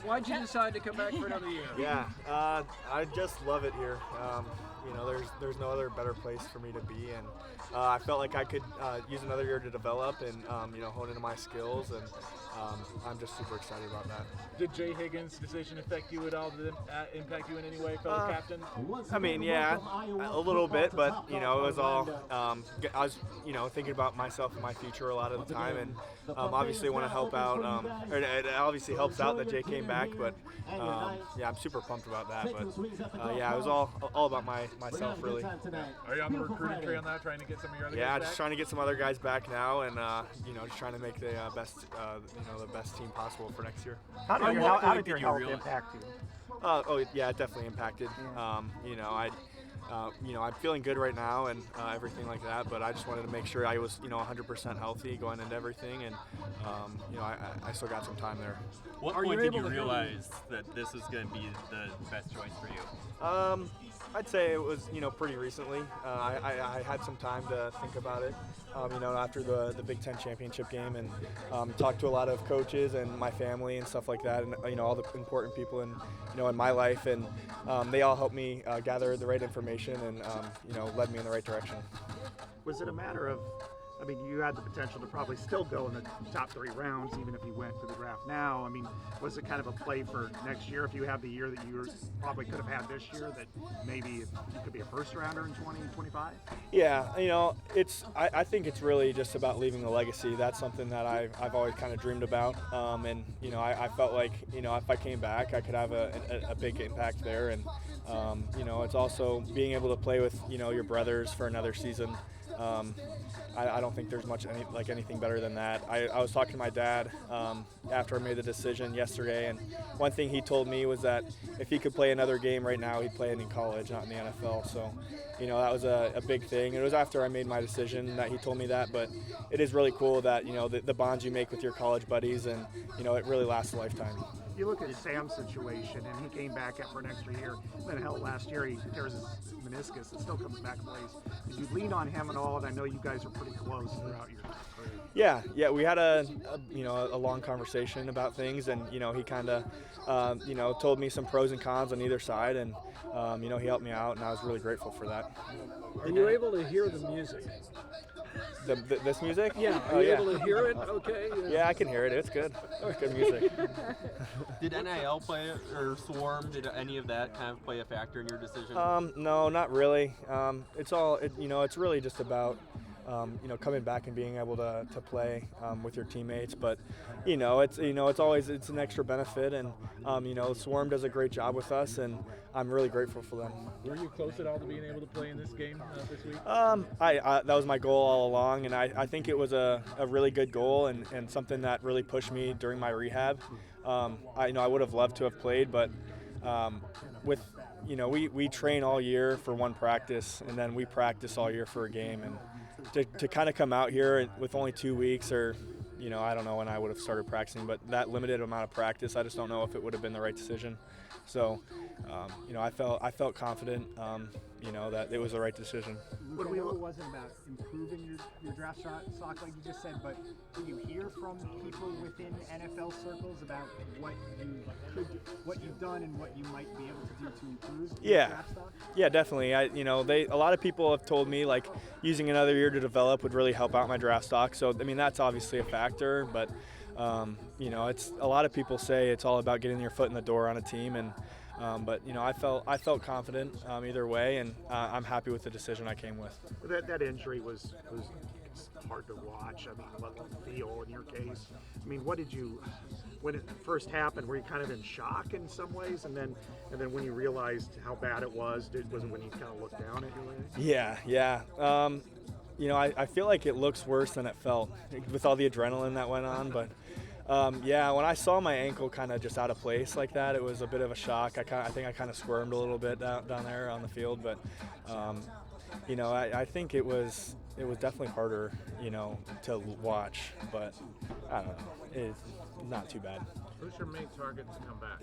Why'd you decide to come back for another year? Yeah, I just love it here. There's no other better place for me to be, and I felt like I could use another year to develop and hone into my skills, and I'm just super excited about that. Did Jay Higgins' decision affect you at all? Did it impact you in any way, fellow captain? I mean, yeah, a little bit, but it was all I was thinking about myself and my future a lot of the time, and obviously want to help out. It obviously helps out that Jay came back, but I'm super pumped about that. But it was all about myself really. Are you on the recruiting trail now, trying to get some of your other guys Yeah, back? just trying to get some other guys back now, and just trying to make the best team possible for next year. How did your health impact you? It definitely impacted. I'm feeling good right now and everything like that, but I just wanted to make sure I was 100% healthy going into everything, and I still got some time there. What point did you realize that this was going to be the best choice for you? I'd say it was pretty recently. I had some time to think about it. After the Big Ten championship game, and talked to a lot of coaches and my family and stuff like that, and all the important people in my life, and they all helped me gather the right information and led me in the right direction. Was it a matter of, you had the potential to probably still go in the top 3 rounds even if you went to the draft now. Was it kind of a play for next year if you have the year that you probably could have had this year, that maybe you could be a first rounder in 2025? Yeah, I think it's really just about leaving a legacy. That's something that I've always kind of dreamed about, and I felt like if I came back I could have a big impact there, and it's also being able to play with your brothers for another season. I don't think there's anything better than that. I was talking to my dad after I made the decision yesterday, and one thing he told me was that if he could play another game right now, he'd play it in college, not in the NFL. So, that was a big thing. It was after I made my decision that he told me that, but it is really cool that, the bonds you make with your college buddies, and, it really lasts a lifetime. You look at Sam's situation, and he came back for an extra year. Then last year he tears his meniscus and still comes back and plays. Did you lean on him at all? And I know you guys are pretty close throughout your career. Yeah, we had a long conversation about things, and he kind of told me some pros and cons on either side, and he helped me out, and I was really grateful for that. Are you able to hear the music? This music? Yeah. Are you able to hear it? Okay. Yeah, I can hear it. It's good. It's good music. Did NIL play or Swarm? Did any of that kind of play a factor in your decision? No, not really. It's really just about coming back and being able to play with your teammates. But it's an extra benefit, and Swarm does a great job with us, and I'm really grateful for them. Were you close at all to being able to play in this game this week? That was my goal all along, and I think it was a really good goal and something that really pushed me during my rehab. I would have loved to have played, but we train all year for one practice, and then we practice all year for a game, and to kind of come out here with only 2 weeks, or I don't know when I would have started practicing, but that limited amount of practice, I just don't know if it would have been the right decision. So, I felt confident, that it was the right decision. What we know wasn't about improving your draft stock, like you just said, but do you hear from people within NFL circles about what you've done and what you might be able to do to improve your draft stock? Yeah, definitely. A lot of people have told me like using another year to develop would really help out my draft stock. So, that's obviously a factor, but it's a lot of people say it's all about getting your foot in the door on a team, and but I felt confident either way, and I'm happy with the decision I came with. That injury was hard to watch. Let alone feel in your case. What did you, when it first happened, were you kind of in shock in some ways, and then when you realized how bad it was it when you kind of looked down at your leg? Yeah. I feel like it looks worse than it felt with all the adrenaline that went on, but when I saw my ankle kind of just out of place like that, it was a bit of a shock. I think I kind of squirmed a little bit down there on the field, but I think it was was definitely harder, to watch, but I don't know, it's not too bad. Who's your main target to come back?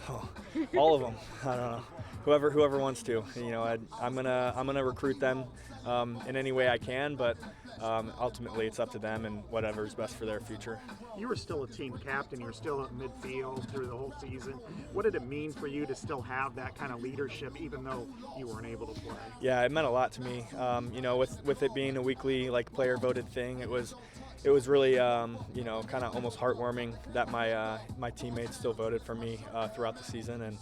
Oh, all of them. I don't know. Whoever wants to. I'm gonna recruit them in any way I can, but ultimately it's up to them and whatever's best for their future. You were still a team captain. You were still at midfield through the whole season. What did it mean for you to still have that kind of leadership, even though you weren't able to play? Yeah, it meant a lot to me. With it being a weekly player voted thing, it was really kind of almost heartwarming that my teammates still voted for me throughout the season, and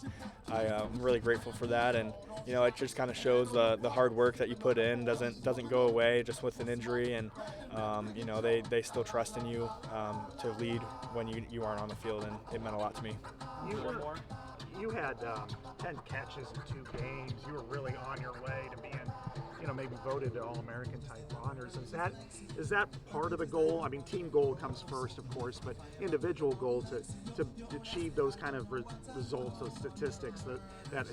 I'm really grateful for that. And it just kind of shows the hard work that you put in doesn't go away just with an injury, and they still trust in you to lead when you aren't on the field, and it meant a lot to me. You had 10 catches in 2 games. You were really on your way to being, maybe voted to All-American type honors. Is that part of the goal? I mean, team goal comes first, of course, but individual goal to achieve those kind of results, those statistics, that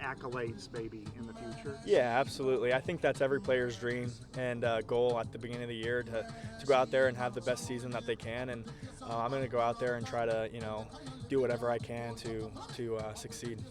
accolades maybe in the future? Yeah, absolutely. I think that's every player's dream and goal at the beginning of the year to go out there and have the best season that they can. And I'm going to go out there and try to, do whatever I can to succeed.